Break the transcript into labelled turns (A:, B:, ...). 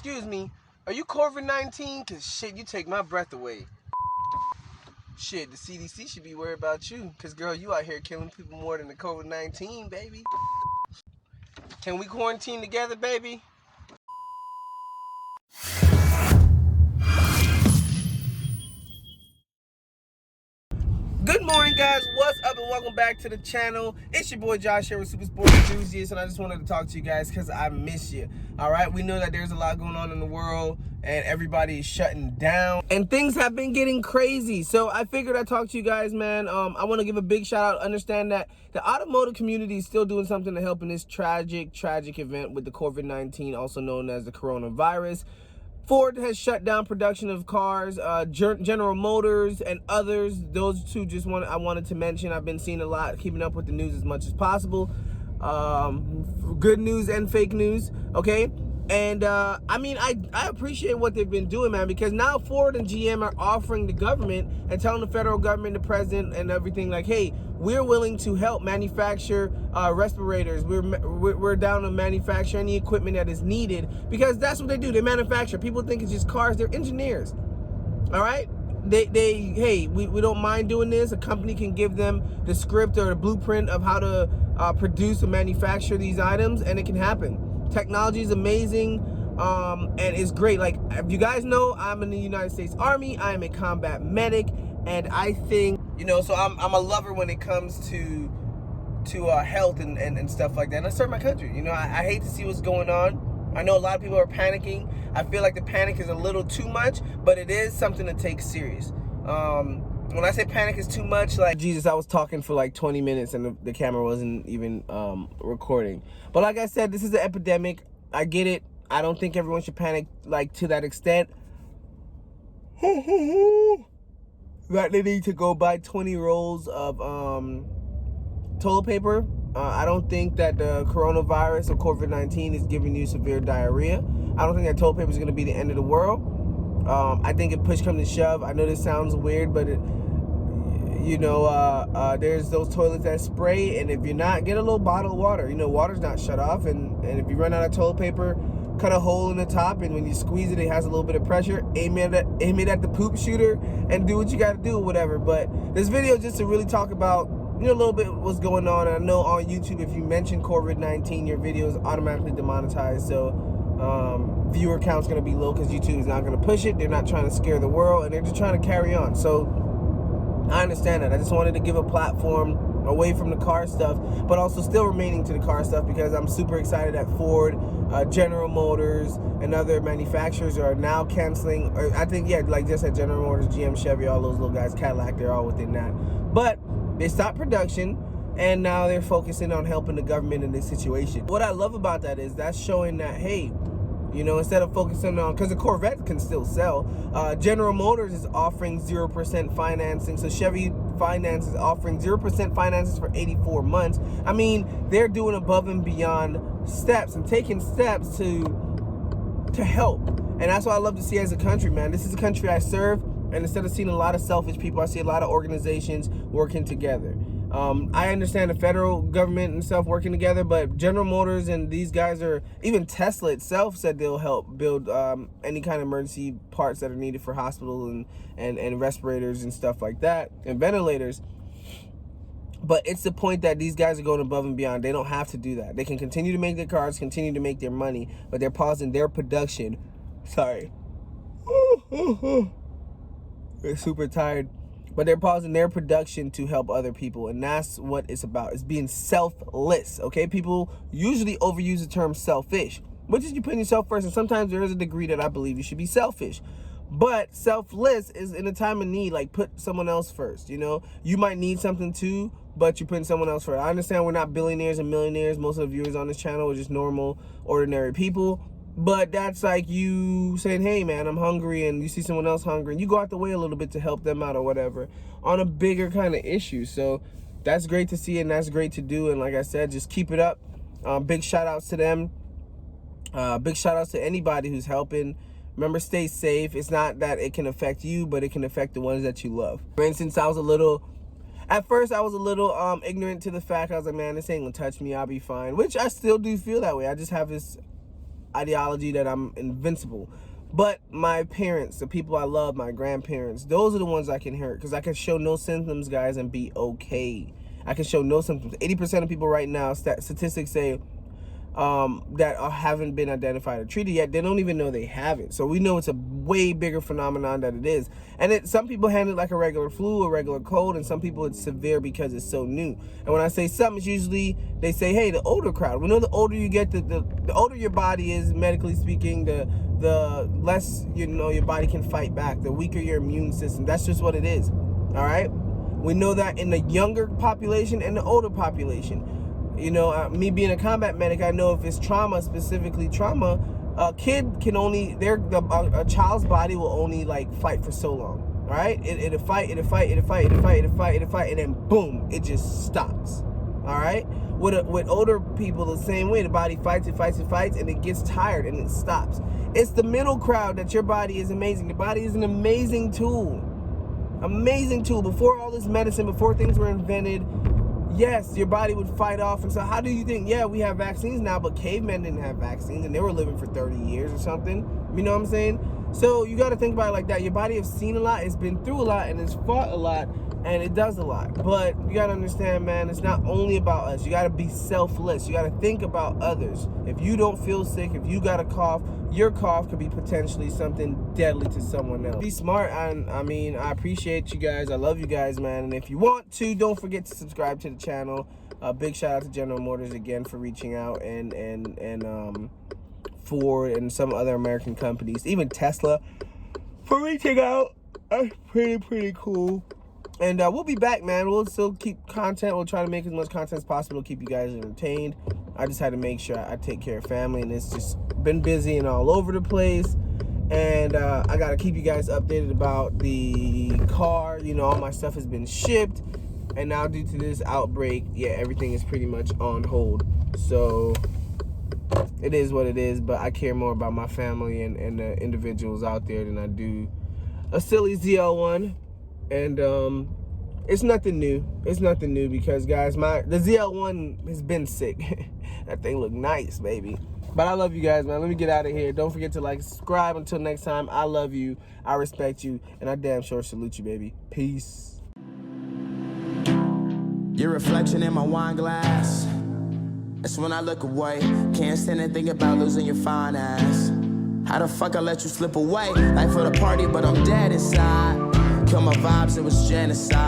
A: Excuse me, are you COVID-19? Cause shit, you take my breath away. Shit, the CDC should be worried about you. Cause girl, you out here killing people more than the COVID-19, baby. Can we quarantine together, baby? Good morning, guys. What's up, and welcome back to the channel. It's your boy Josh here with Super Sports Enthusiast, and I just wanted to talk to you guys because I miss you. All right, we know that there's a lot going on in the world, and everybody is shutting down, and things have been getting crazy. So I figured I'd talk to you guys, man. I want to give a big shout out. Understand that the automotive community is still doing something to help in this tragic event with the COVID-19, also known as the coronavirus. Ford has shut down production of cars, General Motors and others. Those two I wanted to mention. I've been seeing a lot, keeping up with the news as much as possible. Good news and fake news, okay? And I mean, I appreciate what they've been doing, man, because now Ford and GM are offering the government and telling the federal government, the president and everything, like, hey, we're willing to help manufacture respirators. We're down to manufacture any equipment that is needed, because that's what they do. They manufacture. People think it's just cars. They're engineers. All right. Hey, we don't mind doing this. A company can give them the script or the blueprint of how to produce and manufacture these items, and it can happen. Technology is amazing, and it's great. Like, if you guys know, I'm in the United States Army. I am a combat medic, and I think, you know, so I'm a lover when it comes to health and stuff like that. And I serve my country. You know, I hate to see what's going on. I know a lot of people are panicking. I feel like the panic is a little too much, but it is something to take serious. When I say panic is too much, like, Jesus, I was talking for like 20 minutes and the camera wasn't even recording. But like I said, this is an epidemic. I get it. I don't think everyone should panic like to that extent. That they need to go buy 20 rolls of toilet paper. I don't think that the coronavirus or COVID-19 is giving you severe diarrhea. I don't think that toilet paper is going to be the end of the world. I think if push comes to shove, I know this sounds weird, but there's those toilets that spray, and if you're not, get a little bottle of water. You know, water's not shut off, and if you run out of toilet paper, cut a hole in the top, and when you squeeze it, it has a little bit of pressure. Aim it at the poop shooter, and do what you got to do, whatever. But this video is just to really talk about, you know, a little bit what's going on. And I know on YouTube, if you mention COVID-19, your video is automatically demonetized. So viewer count's going to be low because YouTube is not going to push it. They're not trying to scare the world, and they're just trying to carry on. So I understand that. I just wanted to give a platform away from the car stuff, but also still remaining to the car stuff, because I'm super excited that Ford, General Motors, and other manufacturers are now canceling. Or I think, yeah, like just at General Motors, GM, Chevy, all those little guys, Cadillac, they're all within that. But they stopped production, and now they're focusing on helping the government in this situation. What I love about that is that's showing that, hey, you know, instead of focusing on, because the Corvette can still sell, General Motors is offering 0% financing. So Chevy Finance is offering 0% finances for 84 months. I mean, they're doing above and beyond steps and taking steps to help. And that's what I love to see as a country, man. This is a country I serve, and instead of seeing a lot of selfish people, I see a lot of organizations working together. I understand the federal government and stuff working together, but General Motors and these guys are, even Tesla itself said they'll help build any kind of emergency parts that are needed for hospitals and respirators and stuff like that, and ventilators. But it's the point that these guys are going above and beyond. They don't have to do that. They can continue to make their cars, continue to make their money, but they're pausing their production. Sorry. They're super tired. But they're pausing their production to help other people, and that's what it's about. It's being selfless, okay? People usually overuse the term selfish, which is you putting yourself first, and sometimes there is a degree that I believe you should be selfish. But selfless is in a time of need, like put someone else first, you know? You might need something too, but you're putting someone else first. I understand we're not billionaires and millionaires. Most of the viewers on this channel are just normal, ordinary people. But that's like you saying, hey, man, I'm hungry, and you see someone else hungry, and you go out the way a little bit to help them out or whatever on a bigger kind of issue. So that's great to see, and that's great to do. And like I said, just keep it up. Big shout outs to them. Big shout outs to anybody who's helping. Remember, stay safe. It's not that it can affect you, but it can affect the ones that you love. For instance, at first I was a little ignorant to the fact. I was like, man, this ain't gonna touch me. I'll be fine, which I still do feel that way. I just have this ideology that I'm invincible. But my parents, the people I love, my grandparents, those are the ones I can hurt, because I can show no symptoms, guys, and be okay. I can show no symptoms. 80% of people right now, statistics say, that haven't been identified or treated yet, they don't even know they have it. So we know it's a way bigger phenomenon than it is. And some people handle it like a regular flu, a regular cold, and some people it's severe because it's so new. And when I say something, it's usually, they say, hey, the older crowd. We know the older you get, the older your body is, medically speaking, the less, your body can fight back, the weaker your immune system. That's just what it is, all right? We know that in the younger population and the older population. Me being a combat medic, I know if it's trauma, specifically trauma, a kid can only, a child's body will only like fight for so long, right? It'll fight, and then boom, it just stops, all right? With older people, the same way, the body fights, and it gets tired and it stops. It's the middle crowd that your body is amazing. The body is an amazing tool. Amazing tool. Before all this medicine, before things were invented, yes, your body would fight off. And so how do you think, yeah, we have vaccines now, but cavemen didn't have vaccines and they were living for 30 years or something. You know what I'm saying? So you got to think about it like that. Your body has seen a lot, it's been through a lot, and it's fought a lot, and it does a lot. But you got to understand, man, it's not only about us. You got to be selfless. You got to think about others. If you don't feel sick, if you got a cough, your cough could be potentially something deadly to someone else. Be smart. I appreciate you guys. I love you guys, man. And if you want to, don't forget to subscribe to the channel. Big shout out to General Motors again for reaching out, and Ford and some other American companies, even Tesla, for reaching out. That's pretty cool. And we'll be back, man. We'll still keep content. We'll try to make as much content as possible to keep you guys entertained. I just had to make sure I take care of family, and it's just been busy and all over the place. And I got to keep you guys updated about the car. All my stuff has been shipped. And now due to this outbreak, yeah, everything is pretty much on hold. So it is what it is, but I care more about my family and the individuals out there than I do a silly ZL1. And it's nothing new. It's nothing new because, guys, the ZL1 has been sick. That thing look nice, baby. But I love you guys, man. Let me get out of here. Don't forget to like, subscribe. Until next time, I love you, I respect you, and I damn sure salute you, baby. Peace.
B: Your reflection in my wine glass. That's when I look away. Can't stand and think about losing your fine ass. How the fuck I let you slip away? Life for the party, but I'm dead inside. Kill my vibes, it was genocide.